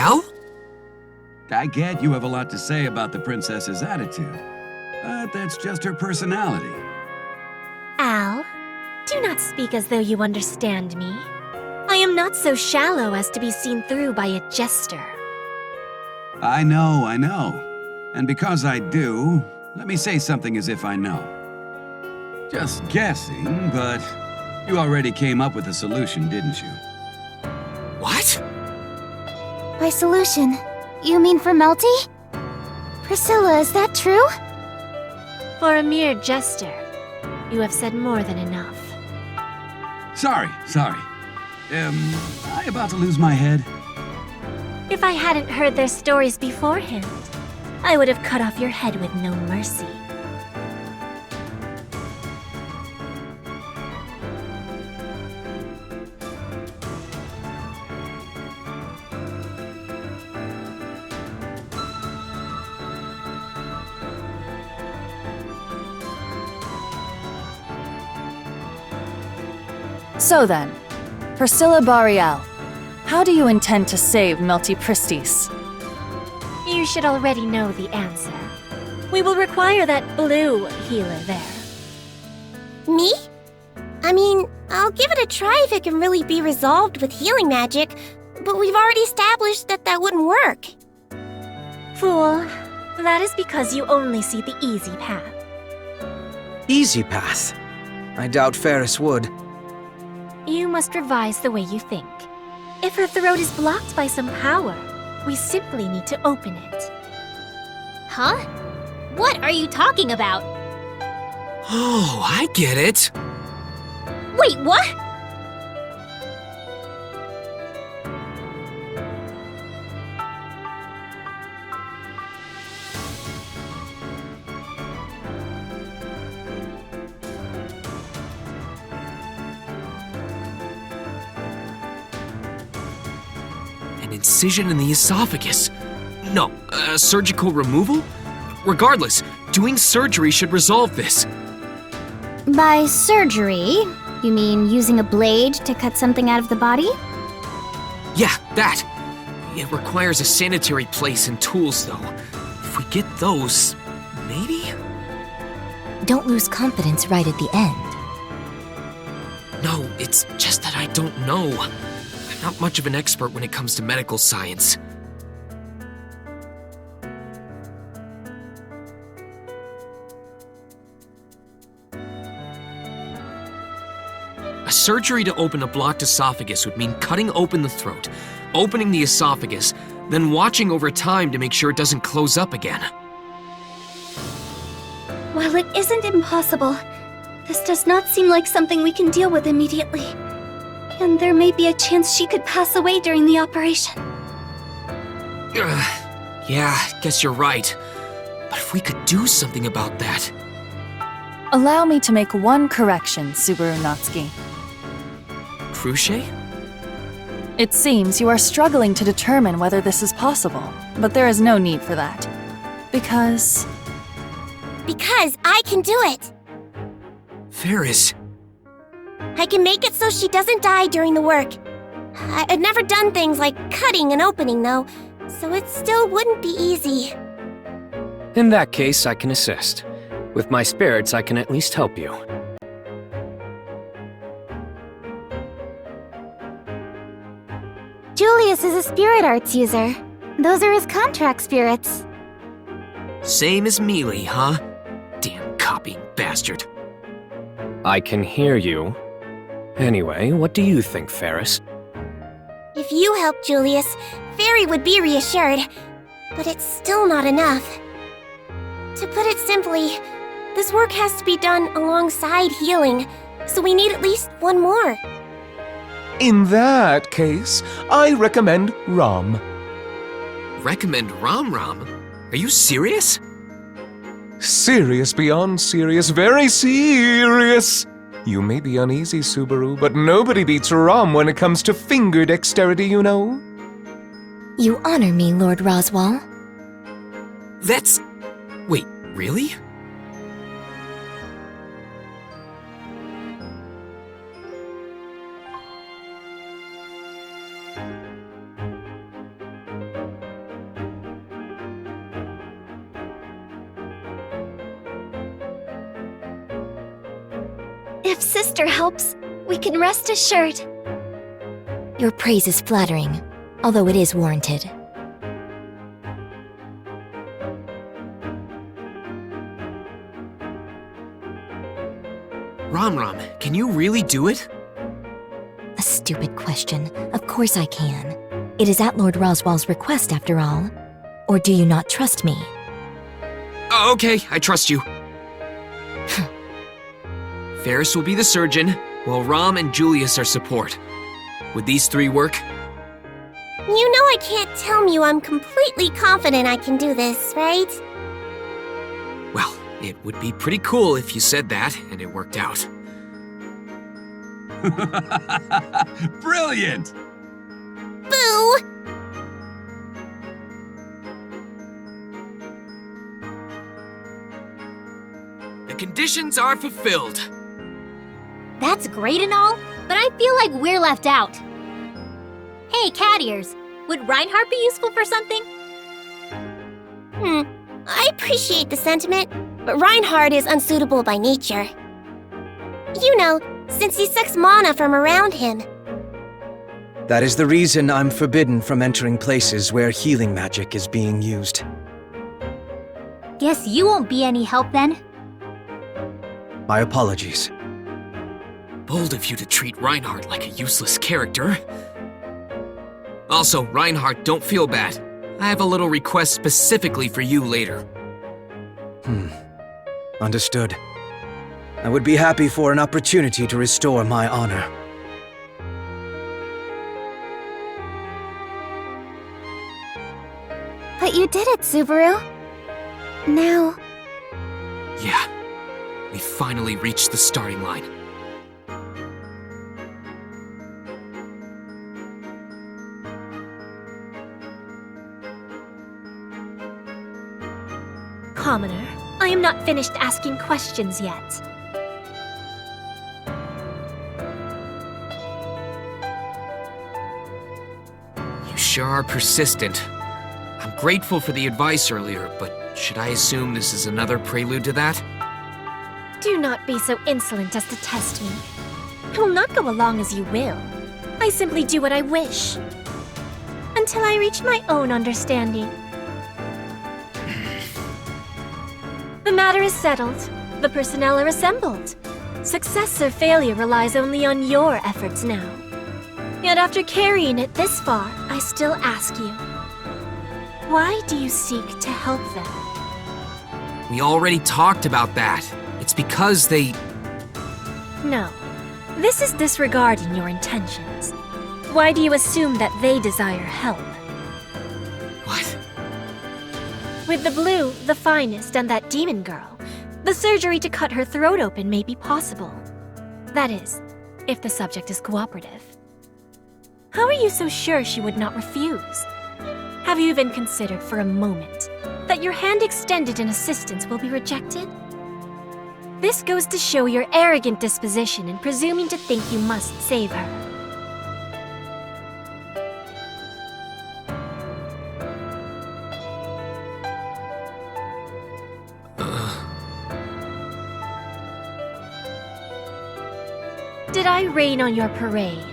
Well? I get you have a lot to say about the princess's attitude, but that's just her personality. Al, do not speak as though you understand me. I am not so shallow as to be seen through by a jester. I know. And because I do, let me say something as if I know. Just guessing, but you already came up with a solution, didn't you? What? By solution, you mean for Melty? Priscilla, is that true? For a mere jester, you have said more than enough. Sorry. Am I about to lose my head? If I hadn't heard their stories beforehand, I would have cut off your head with no mercy. So then, Priscilla Boreal, how do you intend to save Melty Pristis? You should already know the answer. We will require that blue healer there. Me? I mean, I'll give it a try if it can really be resolved with healing magic, but we've already established that that wouldn't work. Fool, that is because you only see the easy path. Easy path? I doubt Ferris would. You must revise the way you think. If her throat is blocked by some power, we simply need to open it. Huh? What are you talking about? Oh, I get it. Wait, what? An incision in the esophagus. No, surgical removal? Regardless, doing surgery should resolve this. By surgery, you mean using a blade to cut something out of the body? Yeah, that. It requires a sanitary place and tools, though. If we get those, maybe? Don't lose confidence right at the end. No, it's just that I don't know. I'm not much of an expert when it comes to medical science. A surgery to open a blocked esophagus would mean cutting open the throat, opening the esophagus, then watching over time to make sure it doesn't close up again. While it isn't impossible, this does not seem like something we can deal with immediately. And there may be a chance she could pass away during the operation. Yeah, guess you're right. But if we could do something about that... Allow me to make one correction, Subaru Natsuki. Cruciate? It seems you are struggling to determine whether this is possible, but there is no need for that. Because I can do it! Ferris. I can make it so she doesn't die during the work. I've never done things like cutting and opening, though, so it still wouldn't be easy. In that case, I can assist. With my spirits, I can at least help you. Julius is a spirit arts user. Those are his contract spirits. Same as Mealy, huh? Damn copying bastard. I can hear you. Anyway, what do you think, Ferris? If you help Julius, Fairy would be reassured. But it's still not enough. To put it simply, this work has to be done alongside healing, so we need at least one more. In that case, I recommend Ram. Recommend Ram Ram? Are you serious? Serious beyond serious, very serious. You may be uneasy, Subaru, but nobody beats Ram when it comes to finger dexterity, you know. You honor me, Lord Roswell. That's... Wait, really? If Sister helps, we can rest assured. Your praise is flattering, although it is warranted. Ram, can you really do it? A stupid question. Of course I can. It is at Lord Roswell's request, after all. Or do you not trust me? Oh, okay, I trust you. Ferris will be the surgeon, while Ram and Julius are support. Would these three work? You know I can't tell you I'm completely confident I can do this, right? Well, it would be pretty cool if you said that and it worked out. Brilliant! Boo! The conditions are fulfilled. That's great and all, but I feel like we're left out. Hey, cat ears, would Reinhardt be useful for something? I appreciate the sentiment, but Reinhardt is unsuitable by nature. You know, since he sucks mana from around him. That is the reason I'm forbidden from entering places where healing magic is being used. Guess you won't be any help then. My apologies. Bold of you to treat Reinhardt like a useless character. Also, Reinhardt, don't feel bad. I have a little request specifically for you later. Understood. I would be happy for an opportunity to restore my honor. But you did it, Subaru. Now... Yeah, we finally reached the starting line. Commoner, I am not finished asking questions yet. You sure are persistent. I'm grateful for the advice earlier, but should I assume this is another prelude to that? Do not be so insolent as to test me. I will not go along as you will. I simply do what I wish. Until I reach my own understanding. The matter is settled. The personnel are assembled. Success or failure relies only on your efforts now. Yet after carrying it this far, I still ask you, why do you seek to help them? We already talked about that. It's because they... No. This is disregarding your intentions. Why do you assume that they desire help? What? With the blue, the finest, and that demon girl, the surgery to cut her throat open may be possible. That is, if the subject is cooperative. How are you so sure she would not refuse? Have you even considered for a moment that your hand extended in assistance will be rejected? This goes to show your arrogant disposition in presuming to think you must save her. Did I rain on your parade?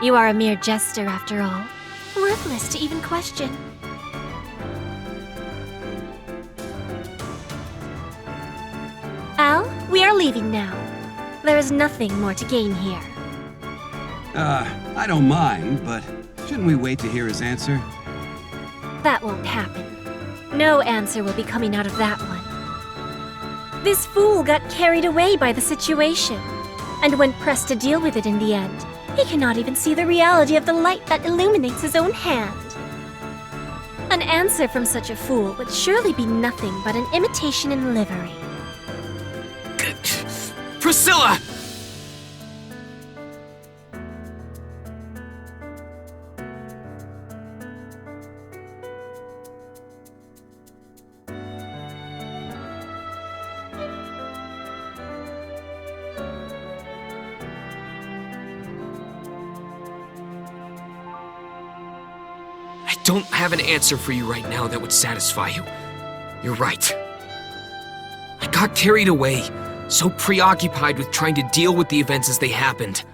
You are a mere jester after all, worthless to even question. Al, we are leaving now. There is nothing more to gain here. I don't mind, but shouldn't we wait to hear his answer? That won't happen. No answer will be coming out of that one. This fool got carried away by the situation, and when pressed to deal with it in the end, he cannot even see the reality of the light that illuminates his own hand. An answer from such a fool would surely be nothing but an imitation in livery. Priscilla! I don't have an answer for you right now that would satisfy you. You're right. I got carried away, So preoccupied with trying to deal with the events as they happened.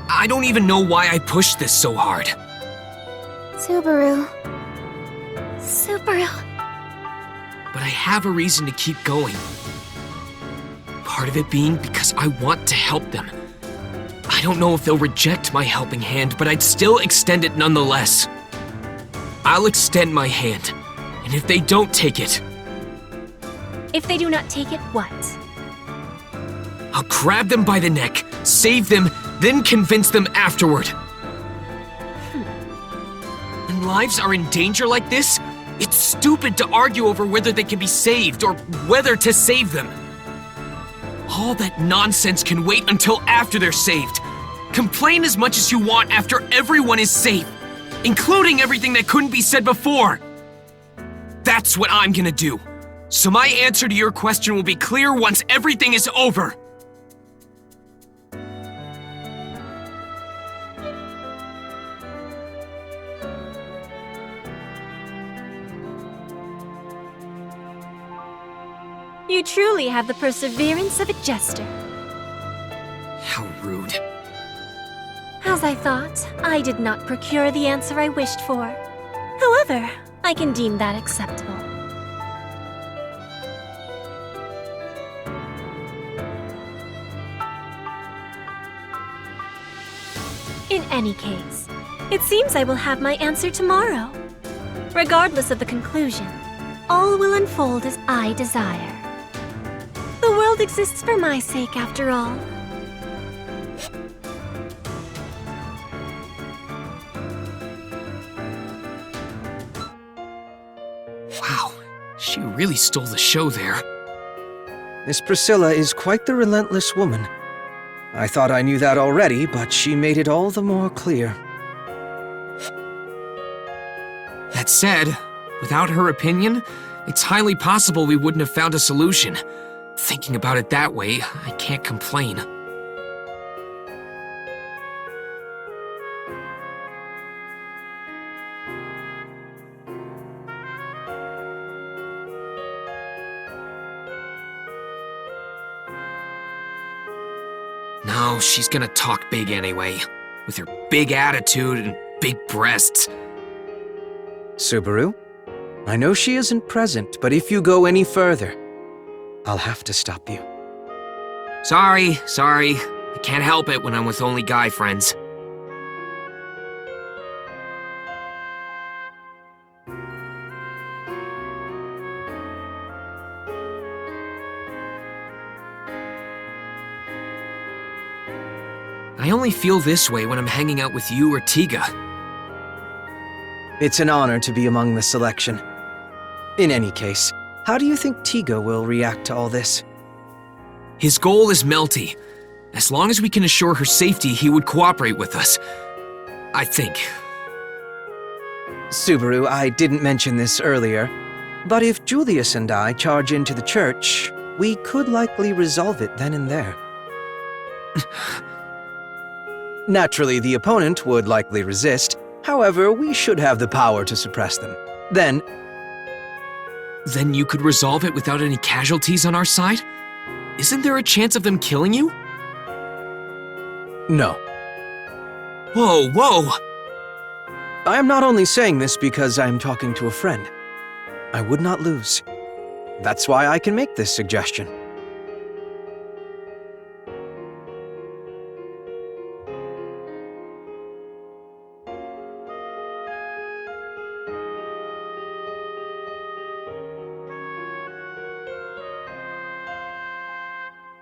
I don't even know why I pushed this so hard. Subaru. Subaru. But I have a reason to keep going. Part of it being because I want to help them. I don't know if they'll reject my helping hand, but I'd still extend it nonetheless. I'll extend my hand, and if they don't take it... If they do not take it, what? I'll grab them by the neck, save them, then convince them afterward. When lives are in danger like this, it's stupid to argue over whether they can be saved or whether to save them. All that nonsense can wait until after they're saved. Complain as much as you want after everyone is safe, including everything that couldn't be said before. That's what I'm gonna do. So my answer to your question will be clear once everything is over. You truly have the perseverance of a jester. How rude. As I thought, I did not procure the answer I wished for. However, I can deem that acceptable. In any case, it seems I will have my answer tomorrow. Regardless of the conclusion, all will unfold as I desire. The world exists for my sake, after all. Wow, she really stole the show there. Miss Priscilla is quite the relentless woman. I thought I knew that already, but she made it all the more clear. That said, without her opinion, it's highly possible we wouldn't have found a solution. Thinking about it that way, I can't complain. No, she's gonna talk big anyway, with her big attitude and big breasts. Subaru, I know she isn't present, but if you go any further, I'll have to stop you. Sorry. I can't help it when I'm with only guy friends. I only feel this way when I'm hanging out with you or Tiga. It's an honor to be among the selection. In any case, how do you think Tiga will react to all this? His goal is Melty. As long as we can assure her safety, he would cooperate with us. I think. Subaru, I didn't mention this earlier, but if Julius and I charge into the church, we could likely resolve it then and there. Naturally, the opponent would likely resist. However, we should have the power to suppress them. Then you could resolve it without any casualties on our side? Isn't there a chance of them killing you? No. Whoa! I am not only saying this because I am talking to a friend. I would not lose. That's why I can make this suggestion.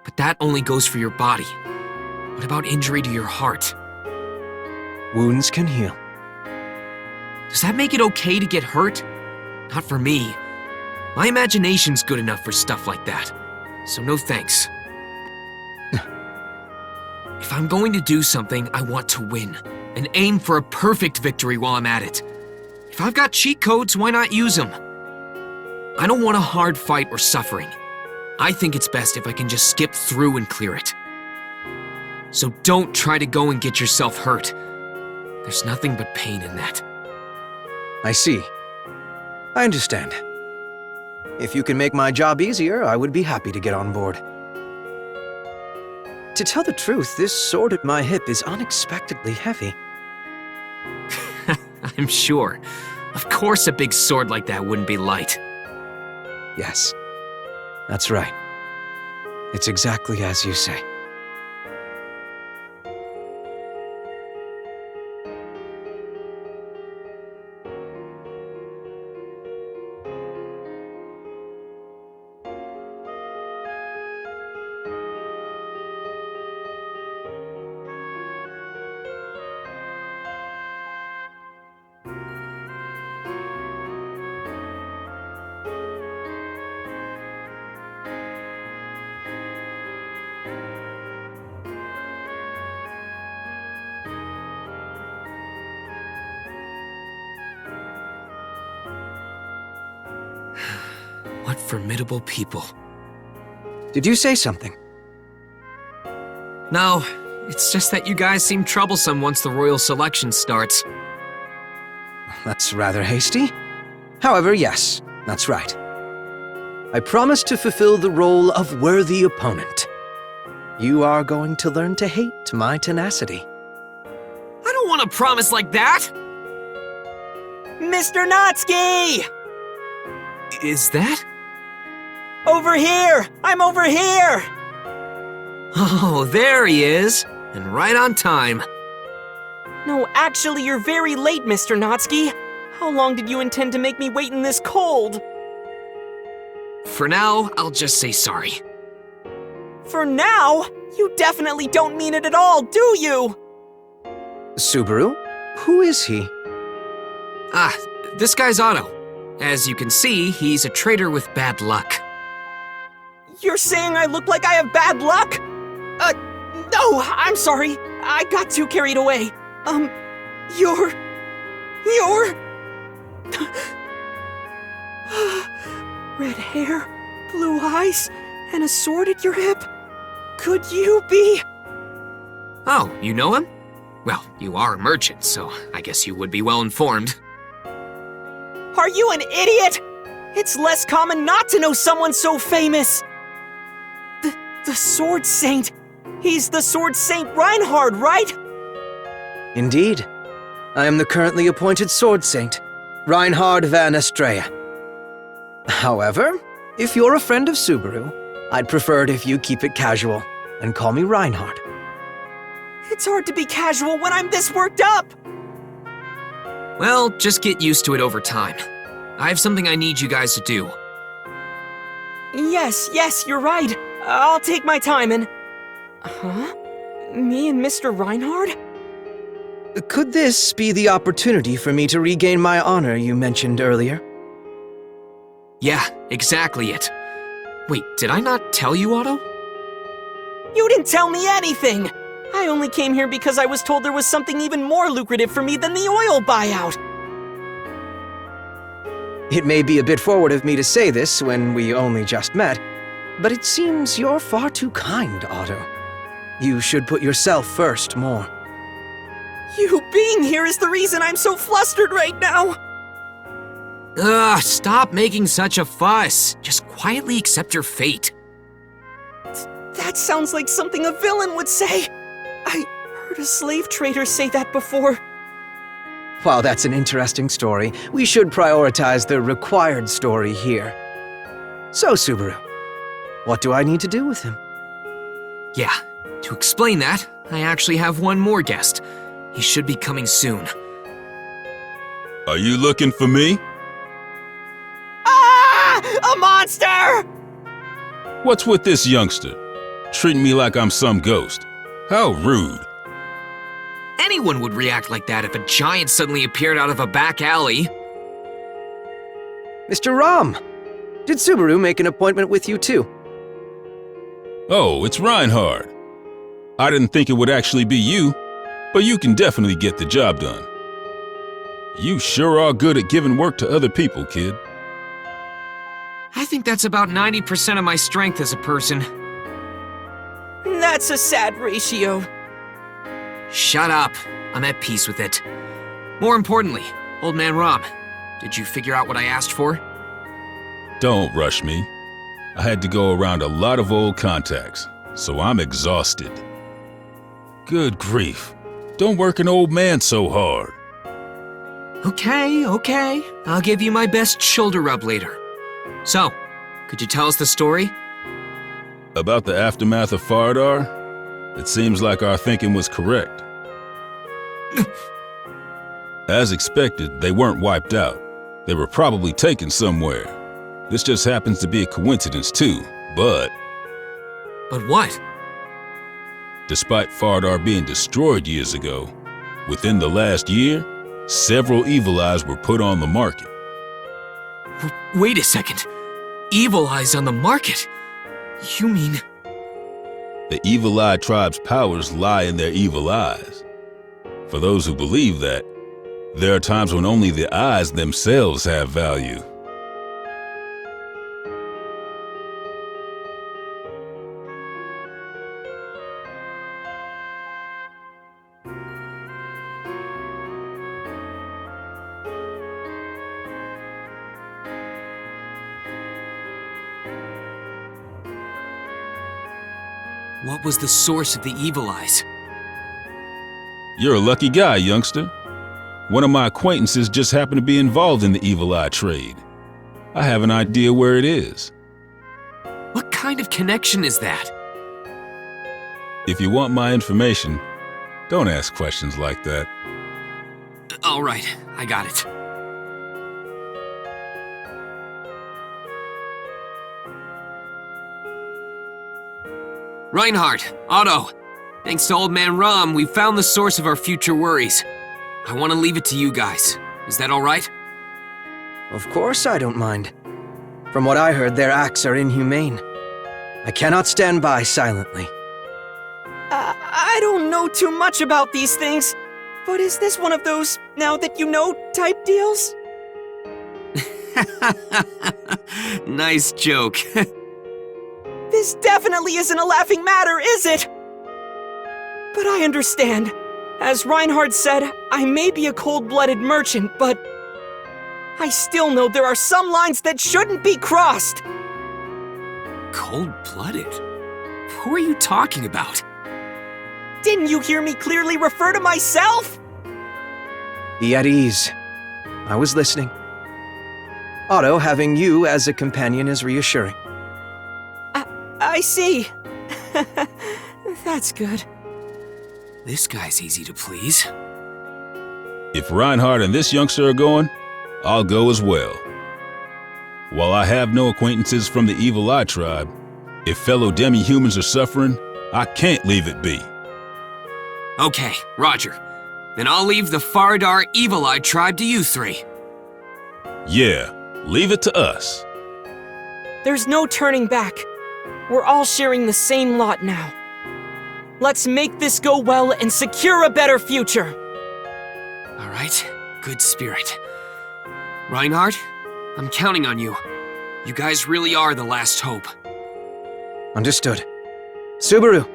But that only goes for your body. What about injury to your heart? Wounds can heal. Does that make it okay to get hurt? Not for me. My imagination's good enough for stuff like that. So no thanks. If I'm going to do something, I want to win. And aim for a perfect victory while I'm at it. If I've got cheat codes, why not use them? I don't want a hard fight or suffering. I think it's best if I can just skip through and clear it. So don't try to go and get yourself hurt. There's nothing but pain in that. I see. I understand. If you can make my job easier, I would be happy to get on board. To tell the truth, this sword at my hip is unexpectedly heavy. I'm sure. Of course a big sword like that wouldn't be light. Yes, that's right. It's exactly as you say. What formidable people. Did you say something? No, it's just that you guys seem troublesome once the royal selection starts. That's rather hasty. However, yes, that's right. I promise to fulfill the role of worthy opponent. You are going to learn to hate my tenacity. I don't want to promise like that! Mr. Natsuki! Is that? Over here! I'm over here! Oh, there he is. And right on time. No, actually, you're very late, Mr. Natsuki. How long did you intend to make me wait in this cold? For now, I'll just say sorry. For now? You definitely don't mean it at all, do you? Subaru? Who is he? Ah, this guy's Otto. As you can see, he's a traitor with bad luck. You're saying I look like I have bad luck? No, I'm sorry. I got too carried away. You're... Red hair, blue eyes, and a sword at your hip? Could you be... Oh, you know him? Well, you are a merchant, so I guess you would be well informed. Are you an idiot? It's less common not to know someone so famous. The Sword Saint. He's the Sword Saint Reinhard, right? Indeed. I am the currently appointed Sword Saint, Reinhard van Estrella. However, if you're a friend of Subaru, I'd prefer it if you keep it casual and call me Reinhard. It's hard to be casual when I'm this worked up. Well, just get used to it over time. I have something I need you guys to do. Yes, you're right. I'll take my time and... Huh? Me and Mr. Reinhard? Could this be the opportunity for me to regain my honor you mentioned earlier? Yeah, exactly it. Wait, did I not tell you, Otto? You didn't tell me anything! I only came here because I was told there was something even more lucrative for me than the oil buyout. It may be a bit forward of me to say this when we only just met, but it seems you're far too kind, Otto. You should put yourself first more. You being here is the reason I'm so flustered right now. Ugh, stop making such a fuss. Just quietly accept your fate. That sounds like something a villain would say. I heard a slave trader say that before. While that's an interesting story, we should prioritize the required story here. So, Subaru, what do I need to do with him? Yeah, to explain that, I actually have one more guest. He should be coming soon. Are you looking for me? Ah! A monster! What's with this youngster? Treating me like I'm some ghost. How rude. Anyone would react like that if a giant suddenly appeared out of a back alley. Mr. Ram, did Subaru make an appointment with you too? Oh, it's Reinhard. I didn't think it would actually be you, but you can definitely get the job done. You sure are good at giving work to other people, kid. I think that's about 90% of my strength as a person. That's a sad ratio. Shut up. I'm at peace with it. More importantly, Old Man Ram, did you figure out what I asked for? Don't rush me. I had to go around a lot of old contacts, so I'm exhausted. Good grief. Don't work an old man so hard. Okay. I'll give you my best shoulder rub later. So, could you tell us the story? About the aftermath of Faradar? It seems like our thinking was correct. As expected, they weren't wiped out. They were probably taken somewhere. This just happens to be a coincidence too, but... But what? Despite Faradar being destroyed years ago, within the last year, several Evil Eyes were put on the market. Wait a second. Evil Eyes on the market? You mean... The Evil Eye tribe's powers lie in their evil eyes. For those who believe that, there are times when only the eyes themselves have value. What was the source of the Evil Eyes? You're a lucky guy, youngster. One of my acquaintances just happened to be involved in the Evil Eye trade. I have an idea where it is. What kind of connection is that? If you want my information, don't ask questions like that. All right, I got it. Reinhardt, Otto, thanks to Old Man Rom, we found the source of our future worries. I want to leave it to you guys. Is that all right? Of course I don't mind. From what I heard, their acts are inhumane. I cannot stand by silently. I don't know too much about these things, but is this one of those now that you know type deals? Nice joke. This definitely isn't a laughing matter, is it? But I understand. As Reinhardt said, I may be a cold-blooded merchant, but I still know there are some lines that shouldn't be crossed. Cold-blooded? Who are you talking about? Didn't you hear me clearly refer to myself? Be at ease. I was listening. Otto, having you as a companion is reassuring. I see. That's good. This guy's easy to please. If Reinhardt and this youngster are going, I'll go as well. While I have no acquaintances from the Evil Eye tribe, if fellow demi-humans are suffering, I can't leave it be. Okay, Roger. Then I'll leave the Faradar Evil Eye tribe to you three. Yeah, leave it to us. There's no turning back. We're all sharing the same lot now. Let's make this go well and secure a better future. All right, good spirit. Reinhardt, I'm counting on you. You guys really are the last hope. Understood. Subaru,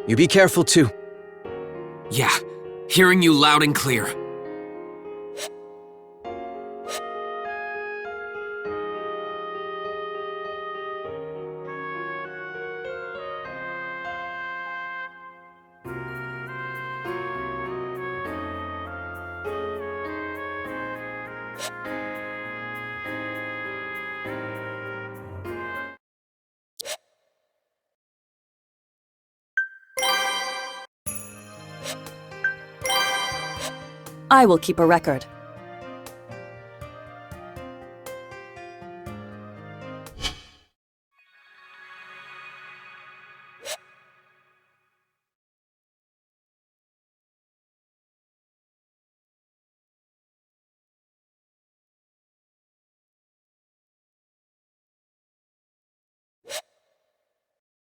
you be careful too. Yeah, hearing you loud and clear. I will keep a record.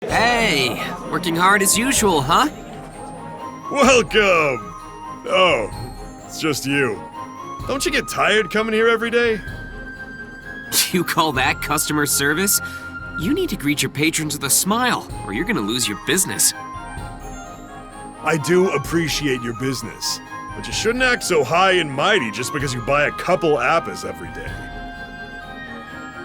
Hey, working hard as usual, huh? Welcome! Oh, it's just you. Don't you get tired coming here every day? You call that customer service? You need to greet your patrons with a smile, or you're gonna lose your business. I do appreciate your business, but you shouldn't act so high and mighty just because you buy a couple appas every day.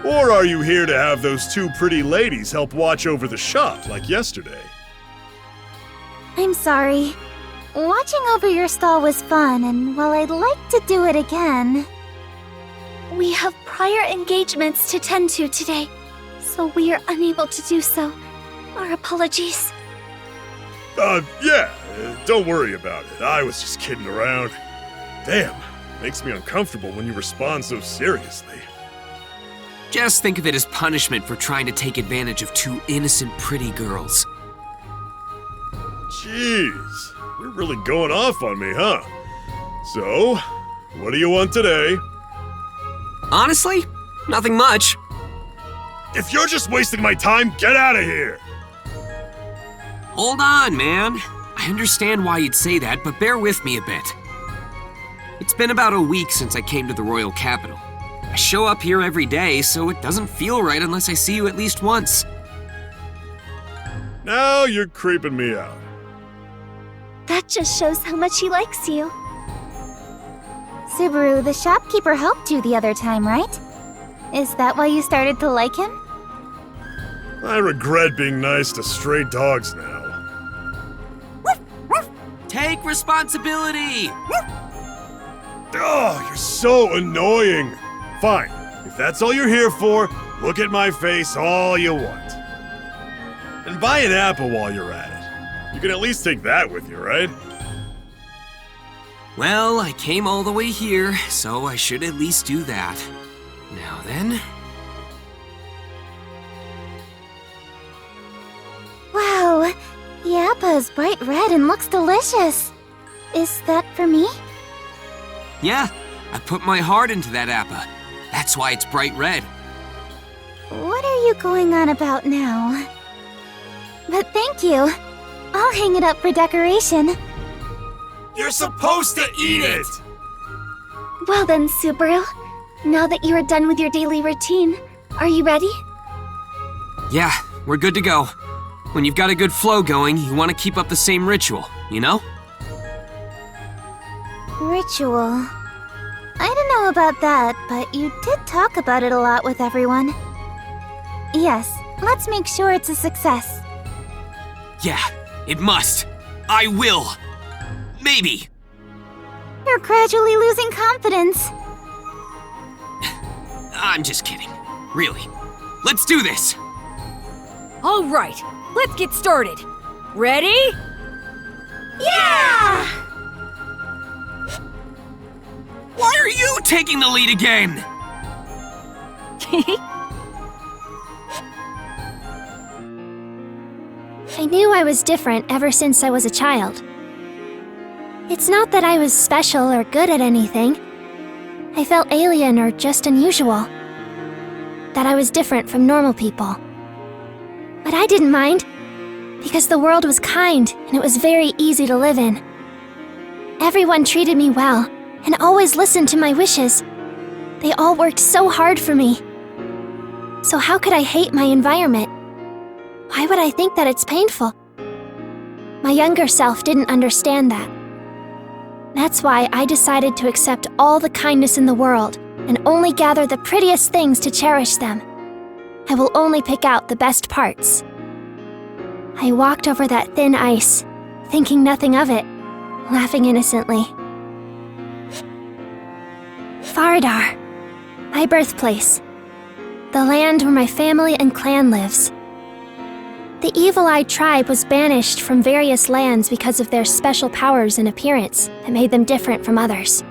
Or are you here to have those two pretty ladies help watch over the shop like yesterday? I'm sorry. Watching over your stall was fun, and while I'd like to do it again... We have prior engagements to tend to today, so we are unable to do so. Our apologies. Yeah, don't worry about it. I was just kidding around. Damn, makes me uncomfortable when you respond so seriously. Just think of it as punishment for trying to take advantage of two innocent, pretty girls. Jeez, you're really going off on me, huh? So, what do you want today? Honestly, nothing much. If you're just wasting my time, get out of here! Hold on, man. I understand why you'd say that, but bear with me a bit. It's been about a week since I came to the royal capital. I show up here every day, so it doesn't feel right unless I see you at least once. Now you're creeping me out. That just shows how much he likes you. Subaru, the shopkeeper helped you the other time, right? Is that why you started to like him? I regret being nice to stray dogs now. Take responsibility! Oh, you're so annoying. Fine, if that's all you're here for, look at my face all you want. And buy an apple while you're at it. You can at least take that with you, right? Well, I came all the way here, so I should at least do that. Now then... Wow, the apple is bright red and looks delicious. Is that for me? Yeah, I put my heart into that appa. That's why it's bright red. What are you going on about now? But thank you. I'll hang it up for decoration. You're supposed to eat it! Well then, Subaru. Now that you are done with your daily routine, are you ready? Yeah, we're good to go. When you've got a good flow going, you want to keep up the same ritual, you know? Ritual. I don't know about that, but you did talk about it a lot with everyone. Yes, let's make sure it's a success. Yeah, it must. I will. Maybe. You're gradually losing confidence. I'm just kidding. Really. Let's do this. All right, let's get started. Ready? Yeah! Why are you taking the lead again? I knew I was different ever since I was a child. It's not that I was special or good at anything. I felt alien or just unusual. That I was different from normal people. But I didn't mind, because the world was kind and it was very easy to live in. Everyone treated me well and always listened to my wishes. They all worked so hard for me. So how could I hate my environment? Why would I think that it's painful? My younger self didn't understand that. That's why I decided to accept all the kindness in the world and only gather the prettiest things to cherish them. I will only pick out the best parts. I walked over that thin ice, thinking nothing of it, laughing innocently. Faradar, my birthplace. The land where my family and clan lives. The Evil Eye tribe was banished from various lands because of their special powers and appearance that made them different from others.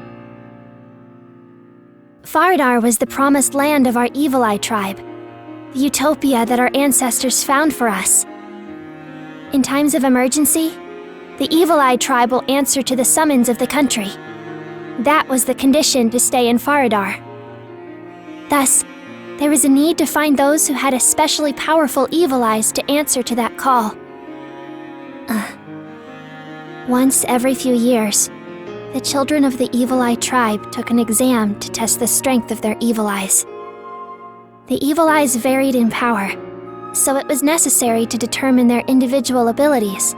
Faradar was the promised land of our Evil Eye tribe, the utopia that our ancestors found for us. In times of emergency, the Evil Eye tribe will answer to the summons of the country. That was the condition to stay in Faradar. Thus, there was a need to find those who had especially powerful evil eyes to answer to that call. Once every few years, the children of the Evil Eye tribe took an exam to test the strength of their evil eyes. The evil eyes varied in power, so it was necessary to determine their individual abilities.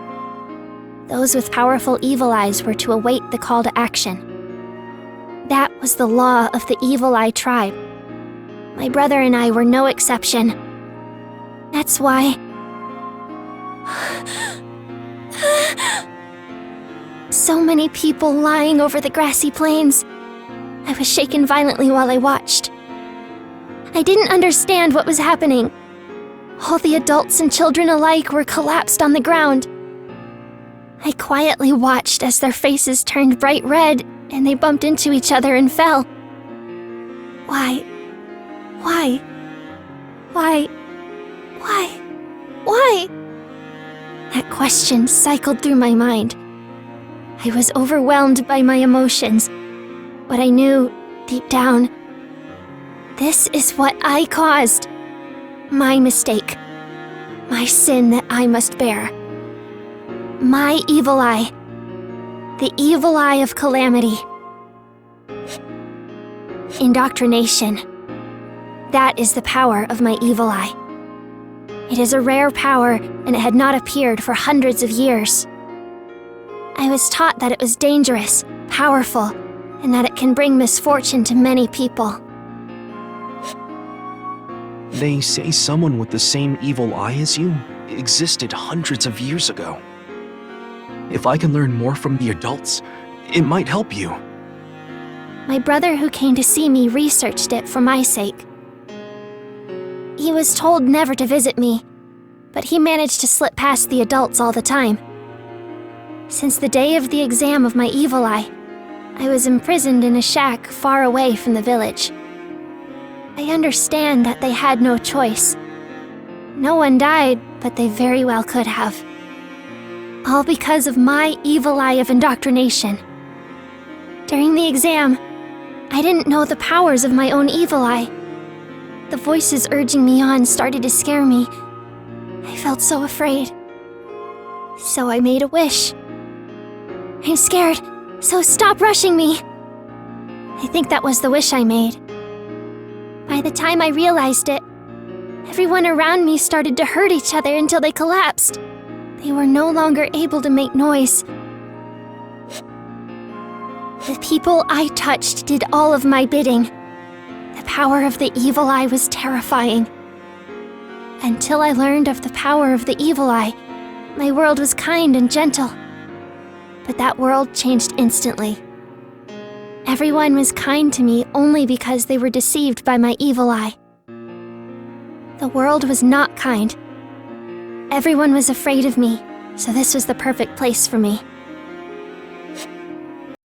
Those with powerful evil eyes were to await the call to action. That was the law of the Evil Eye tribe. My brother and I were no exception. That's why... so many people lying over the grassy plains. I was shaken violently while I watched. I didn't understand what was happening. All the adults and children alike were collapsed on the ground. I quietly watched as their faces turned bright red and they bumped into each other and fell. Why? That question cycled through my mind. I was overwhelmed by my emotions, but I knew, deep down, this is what I caused. My mistake. My sin that I must bear. My evil eye. The evil eye of calamity. Indoctrination. That is the power of my evil eye. It is a rare power, and it had not appeared for hundreds of years. I was taught that it was dangerous, powerful, and that it can bring misfortune to many people. They say someone with the same evil eye as you existed hundreds of years ago. If I can learn more from the adults, it might help you. My brother who came to see me researched it for my sake. He was told never to visit me, but he managed to slip past the adults all the time. Since the day of the exam of my evil eye, I was imprisoned in a shack far away from the village. I understand that they had no choice. No one died, but they very well could have. All because of my evil eye of indoctrination. During the exam, I didn't know the powers of my own evil eye. The voices urging me on started to scare me. I felt so afraid. So I made a wish. I'm scared, so stop rushing me. I think that was the wish I made. By the time I realized it, everyone around me started to hurt each other until they collapsed. They were no longer able to make noise. The people I touched did all of my bidding. The power of the evil eye was terrifying. Until I learned of the power of the evil eye, my world was kind and gentle. But that world changed instantly. Everyone was kind to me only because they were deceived by my evil eye. The world was not kind. Everyone was afraid of me, so this was the perfect place for me.